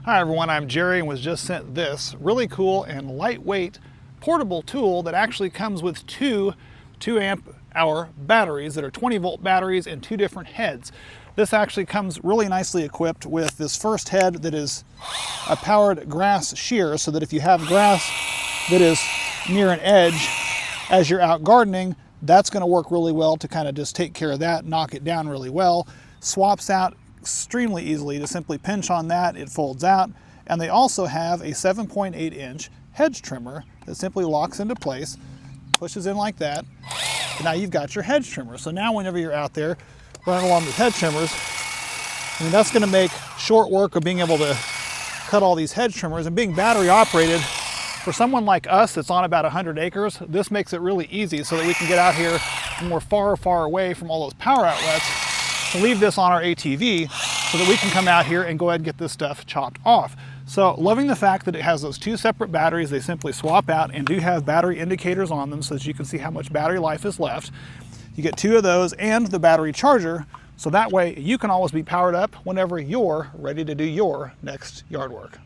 Hi everyone, I'm Jerry and was just sent this really cool and lightweight portable tool that actually comes with two 2-amp-hour batteries that are 20-volt batteries and two different heads. This actually comes really nicely equipped with this first head that is a powered grass shear, so that if you have grass that is near an edge as you're out gardening, that's going to work really well to kind of just take care of that, knock it down really well. Swaps out extremely easily to simply pinch on that, it folds out. And they also have a 7.8-inch hedge trimmer that simply locks into place, pushes in like that, and now you've got your hedge trimmer. So now whenever you're out there running along with hedge trimmers, I mean, that's going to make short work of being able to cut all these hedge trimmers. And being battery operated, for someone like us that's on about 100 acres, this makes it really easy so that we can get out here when we're far away from all those power outlets to leave this on our ATV so that we can come out here and go ahead and get this stuff chopped off. So loving the fact that it has those two separate batteries. They simply swap out and do have battery indicators on them so that you can see how much battery life is left. You get two of those and the battery charger, so that way you can always be powered up whenever you're ready to do your next yard work.